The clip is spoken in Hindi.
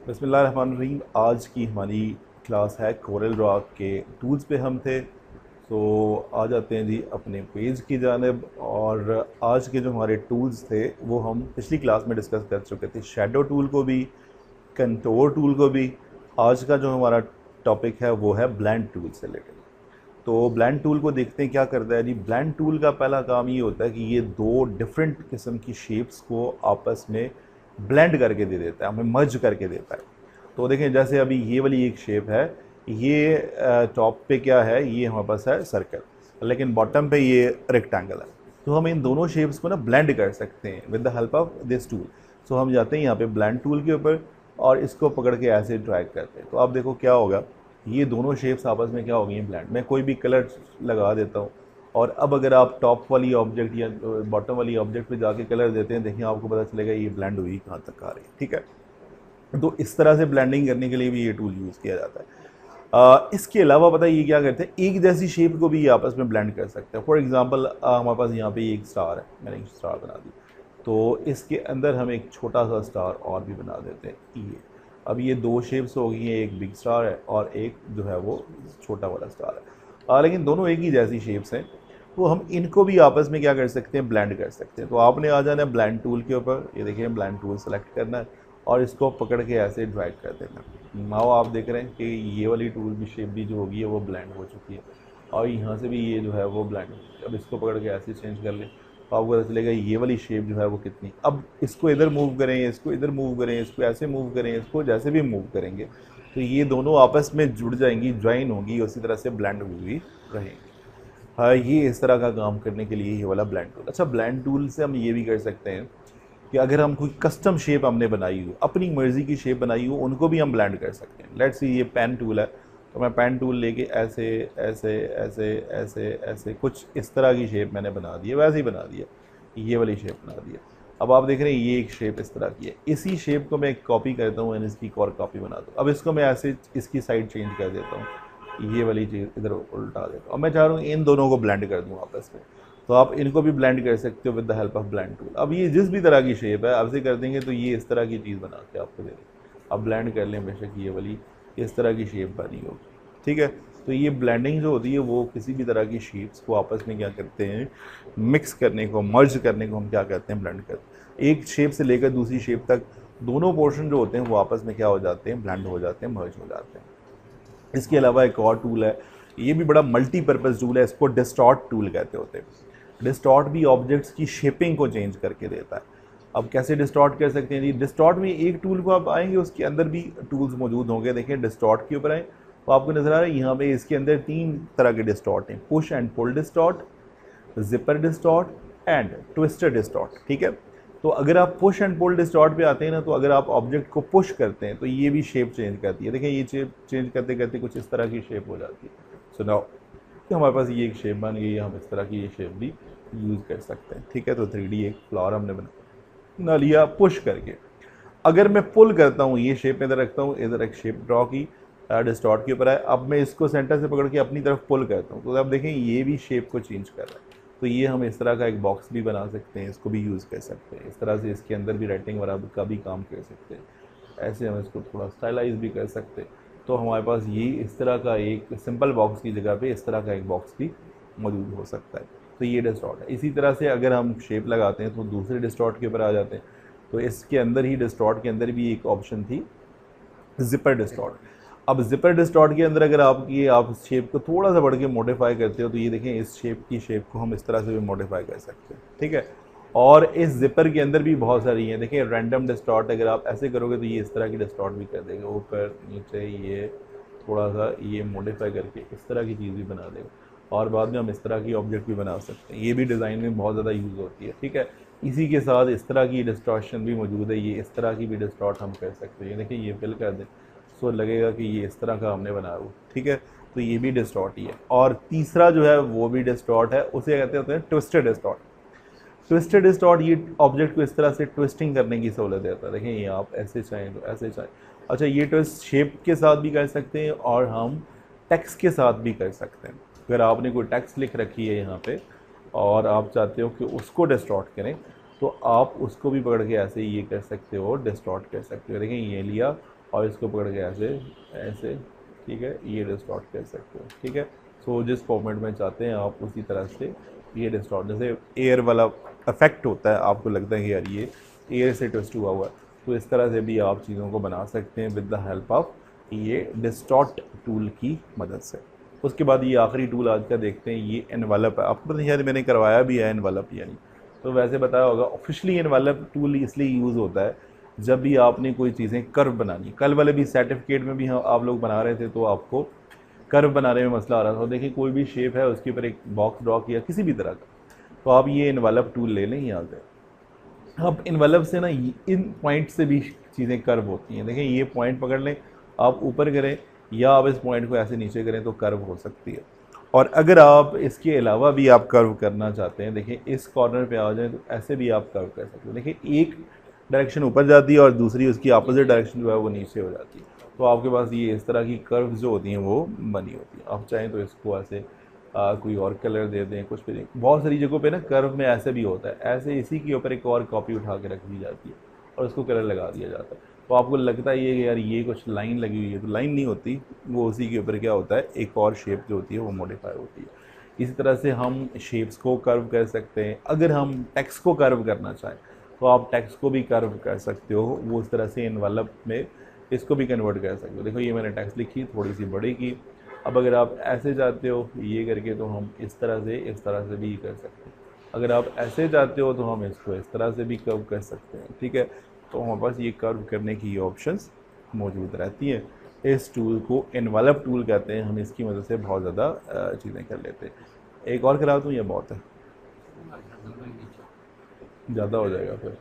बिस्मिल्लाहिर्रहमानिर्रहीम। आज की हमारी क्लास है कोरल ड्रॉ के टूल्स पे हम थे। तो आ जाते हैं जी अपने पेज की जानिब। और आज के जो हमारे टूल्स थे वो हम पिछली क्लास में डिस्कस कर चुके थे, शैडो टूल को भी, कंटोर टूल को भी। आज का जो हमारा टॉपिक है वो है ब्लेंड टूल से रिलेटेड। तो ब्लेंड टूल को देखते हैं क्या करता है जी। ब्लेंड टूल का पहला काम ये होता है कि ये दो डिफरेंट किस्म की शेप्स को आपस में ब्लेंड करके दे देता है, हमें मर्ज करके देता है। तो देखें जैसे अभी ये वाली एक शेप है, ये टॉप पे क्या है, ये हमारे पास है सर्कल, लेकिन बॉटम पे ये रेक्टेंगल है। तो हम इन दोनों शेप्स को ना ब्लेंड कर सकते हैं with the help of this tool. So हम जाते हैं यहाँ पे ब्लेंड टूल के ऊपर और इसको पकड़ के ऐसे ड्रैग करते हैं। तो आप देखो क्या होगा, ये दोनों शेप्स आपस में क्या हो गई हैं, ब्लेंड। मैं कोई भी कलर लगा देता हूँ और अब अगर आप टॉप वाली ऑब्जेक्ट या बॉटम वाली ऑब्जेक्ट पे जाके कलर देते हैं, देखिए आपको पता चलेगा ये ब्लेंड हुई कहाँ तक आ रही है। ठीक है, तो इस तरह से ब्लेंडिंग करने के लिए भी ये टूल यूज़ किया जाता है। इसके अलावा पता है ये क्या करते हैं, एक जैसी शेप को भी ये आपस में ब्लेंड कर सकते हैं। फॉर एग्जांपल हमारे पास यहाँ पे एक स्टार है, मैंने एक स्टार बना दी, तो इसके अंदर हम एक छोटा सा स्टार और भी बना देते हैं ये। अब ये दो शेप्स हो गई हैं, एक बिग स्टार है और एक जो है वो छोटा वाला स्टार है। लेकिन दोनों एक ही जैसी शेप्स हैं, तो हम इनको भी आपस में क्या कर सकते हैं, ब्लेंड कर सकते हैं। तो आपने आ जाना है ब्लेंड टूल के ऊपर, ये देखिए ब्लेंड टूल सेलेक्ट करना है और इसको पकड़ के ऐसे ड्रैग कर देना। नाउ आप देख रहे हैं कि ये वाली टूल भी शेप भी जो होगी है वो ब्लेंड हो चुकी है और यहाँ से भी ये जो है वो ब्लेंड हो चुकी है। अब इसको पकड़ के ऐसे चेंज कर लें तो आपको पता चलेगा ये वाली शेप जो है वो कितनी। अब इसको इधर मूव करें, इसको इधर मूव करें, इसको ऐसे मूव करें, इसको जैसे भी मूव करेंगे तो ये दोनों आपस में जुड़ जाएंगी, ज्वाइन होंगी, उसी तरह से ब्लेंड हुई रहेंगी। हाँ, ये इस तरह का काम करने के लिए ये वाला ब्लेंड टूल। अच्छा, ब्लेंड टूल से हम ये भी कर सकते हैं कि अगर हम कोई कस्टम शेप हमने बनाई हो, अपनी मर्ज़ी की शेप बनाई हो, उनको भी हम ब्लेंड कर सकते हैं। लेट्स सी ये पेन टूल है, तो मैं पेन टूल लेके ऐसे ऐसे ऐसे ऐसे ऐसे कुछ इस तरह की शेप मैंने बना दी है, वैसे ही बना दिया, ये वाली शेप बना दी है। अब आप देख रहे हैं ये एक शेप इस तरह की है, इसी शेप को मैं एक कॉपी करता हूँ, इसकी एक और कॉपी बना दूँ। अब इसको मैं ऐसे इसकी साइड चेंज कर देता हूँ, ये वाली चीज़ इधर उल्टा देता हूँ और मैं चाह रहा हूँ इन दोनों को ब्लेंड कर दूँ आपस में। तो आप इनको भी ब्लेंड कर सकते हो with the help of blend tool. अब ये जिस भी तरह की शेप है आपसे कर देंगे तो ये इस तरह की चीज़ बना के आपको दे देंगे। अब ब्लेंड कर लें, बेशक ये वाली इस तरह की शेप बनी होगी। ठीक है, तो ये ब्लेंडिंग जो होती है वो किसी भी तरह की शेप्स को आपस में क्या करते हैं, मिक्स करने को, मर्ज करने को हम क्या कहते हैं, ब्लेंड करते हैं। एक शेप से लेकर दूसरी शेप तक दोनों पोर्शन जो होते हैं वो आपस में क्या हो जाते हैं, ब्लेंड हो जाते हैं, मर्ज हो जाते हैं। इसके अलावा एक और टूल है, ये भी बड़ा मल्टीपर्पज़ टूल है, इसको डिस्टॉर्ट टूल कहते होते हैं। डिस्टॉर्ट भी ऑब्जेक्ट्स की शेपिंग को चेंज करके देता है। अब कैसे डिस्टॉर्ट कर सकते हैं जी, डिस्टॉर्ट में एक टूल को आप आएंगे उसके अंदर भी टूल्स मौजूद होंगे। देखें डिस्टॉर्ट के ऊपर आए तो आपको नजर आ रहा है यहाँ पे इसके अंदर तीन तरह के डिस्टॉर्ट हैं, push and pull distort, zipper distort and twister distort. ठीक है, तो अगर आप पुश एंड पुल डिस्टॉर्ट पे आते हैं ना, तो अगर आप ऑब्जेक्ट को पुश करते हैं तो ये भी शेप चेंज करती है। देखें ये शेप चेंज करते करते कुछ इस तरह की शेप हो जाती है। सो नाउ कि हमारे पास ये एक शेप बन गई है, हम इस तरह की ये शेप भी यूज़ कर सकते हैं। ठीक है, तो 3D एक फ्लावर हमने बना लिया पुश करके। अगर मैं पुल करता हूँ, ये शेप इधर रखता हूँ, इधर एक शेप ड्रॉ की, डिस्टॉर्ट के ऊपर है, अब मैं इसको सेंटर से पकड़ के अपनी तरफ पुल करता हूँ तो अब देखें ये भी शेप को चेंज कर रहा है। तो ये हम इस तरह का एक बॉक्स भी बना सकते हैं, इसको भी यूज़ कर सकते हैं। इस तरह से इसके अंदर भी राइटिंग वगैरह का भी काम कर सकते हैं। ऐसे हम इसको थोड़ा स्टाइलाइज भी कर सकते हैं। तो हमारे पास ये इस तरह का एक सिंपल बॉक्स की जगह पे इस तरह का एक बॉक्स भी मौजूद हो सकता है। तो ये डिस्टॉर्ट है। इसी तरह से अगर हम शेप लगाते हैं तो दूसरे डिस्टॉर्ट के ऊपर आ जाते हैं। तो इसके अंदर ही डिस्टॉर्ट के अंदर भी एक ऑप्शन थी जिपर डिस्टॉर्ट। अब जिपर डिस्टॉर्ट के अंदर अगर आप शेप को थोड़ा सा बढ़ के मॉडिफाई करते हो तो ये देखें इस शेप की शेप को हम इस तरह से भी मॉडिफाई कर सकते हैं। ठीक है, और इस जिपर के अंदर भी बहुत सारी हैं। देखिए रैंडम डिस्टॉर्ट, अगर आप ऐसे करोगे तो ये इस तरह की डिस्टॉर्ट भी कर देगा, ऊपर नीचे ये थोड़ा सा ये मॉडिफाई करके इस तरह की चीज़ भी बना देगा। और बाद में हम इस तरह की ऑब्जेक्ट भी बना सकते हैं, ये भी डिज़ाइन में बहुत ज़्यादा यूज़ होती है। ठीक है, इसी के साथ इस तरह की डिस्टॉर्शन भी मौजूद है, ये इस तरह की भी डिस्टॉर्ट हम कर सकते हैं। देखिए ये फिल कर दें सो लगेगा कि ये इस तरह का हमने बनाया हुआ। ठीक है, तो ये भी डिस्टॉर्ट ही है। और तीसरा जो है वो भी डिस्टॉर्ट है, उसे कहते होते हैं ट्विस्टेड डिस्टॉर्ट। ट्विस्टेड डिस्टॉर्ट ये ऑब्जेक्ट को इस तरह से ट्विस्टिंग करने की सहूलत देता है। देखें ये आप ऐसे चाहें तो ऐसे चाहें। अच्छा, ये ट्विस्ट शेप के साथ भी कर सकते हैं और हम टेक्स्ट के साथ भी कर सकते हैं। अगर आपने कोई टेक्स्ट लिख रखी है यहाँ पे और आप चाहते हो कि उसको डिस्टॉर्ट करें तो आप उसको भी पकड़ के ऐसे ये कर सकते हो, डिस्टॉर्ट कर सकते हो। देखें ये लिया और इसको पकड़ के ऐसे ऐसे, ठीक है, ये डिस्टॉर्ट कर सकते हो, ठीक है। सो जिस फॉर्मेट में चाहते हैं आप उसी तरह से ये डिस्टॉर्ट, जैसे एयर वाला इफेक्ट होता है, आपको लगता है कि यार ये एयर से ट्विस्ट हुआ हुआ है, तो इस तरह से भी आप चीज़ों को बना सकते हैं विद द हेल्प ऑफ ये डिस्टॉर्ट टूल की मदद से। उसके बाद ये आखिरी टूल आज का देखते हैं, ये एनवेलप है। आपको पता नहीं शायद मैंने करवाया भी है एनवेलप या नहीं, तो वैसे बताया होगा। ऑफिशियली एनवेलप टूल इसलिए यूज़ होता है जब भी आपने कोई चीज़ें कर्व बनानी। कल वाले भी सर्टिफिकेट में भी हम आप लोग बना रहे थे, तो आपको कर्व बनाने में मसला आ रहा था। देखिए कोई भी शेप है उसके ऊपर एक बॉक्स ड्रॉ किया किसी भी तरह का, तो आप ये एनवेलप टूल ले लें यहाँ से। अब इन्वेलप से ना इन पॉइंट से भी चीज़ें कर्व होती हैं। देखें ये पॉइंट पकड़ लें, आप ऊपर करें या आप इस पॉइंट को ऐसे नीचे करें तो कर्व हो सकती है। और अगर आप इसके अलावा भी आप कर्व करना चाहते हैं, देखिए इस कॉर्नर पे आ जाएं तो ऐसे भी आप कर्व कर सकते हो। देखिए एक डायरेक्शन ऊपर जाती है और दूसरी उसकी अपोजिट डायरेक्शन जो है वो नीचे हो जाती है, तो आपके पास ये इस तरह की कर्व जो होती हैं वो बनी होती है। आप चाहें तो इसको ऐसे कोई और कलर दे दें, कुछ भी दें। बहुत सारी जगहों पे ना कर्व में ऐसे भी होता है, ऐसे इसी के ऊपर एक और कॉपी उठा के रख दी जाती है और उसको कलर लगा दिया जाता है। तो आपको लगता है ये कि यार ये कुछ लाइन लगी हुई है, तो लाइन नहीं होती, वो उसी के ऊपर क्या होता है एक और शेप जो होती है वो मॉडिफाई होती है। इसी तरह से हम शेप्स को कर्व कर सकते हैं। अगर हम टेक्स्ट को कर्व करना चाहें तो आप टेक्स्ट को भी कर्व कर सकते हो, वो उस तरह से एनवेलप में इसको भी कन्वर्ट कर सकते हो। देखो ये मैंने टेक्स्ट लिखी, थोड़ी सी बड़ी की। अब अगर आप ऐसे चाहते हो ये करके, तो हम इस तरह से भी कर सकते हैं। अगर आप ऐसे चाहते हो तो हम इसको इस तरह से भी कर्व कर सकते हैं, ठीक है। तो हमारे पास ये कर्व करने की ऑप्शंस मौजूद रहती हैं। इस टूल को एनवेलप टूल कहते हैं। हम इसकी मदद से बहुत ज़्यादा चीज़ें कर लेते हैं। एक और करा दूँ या बहुत है, ज़्यादा हो जाएगा फिर।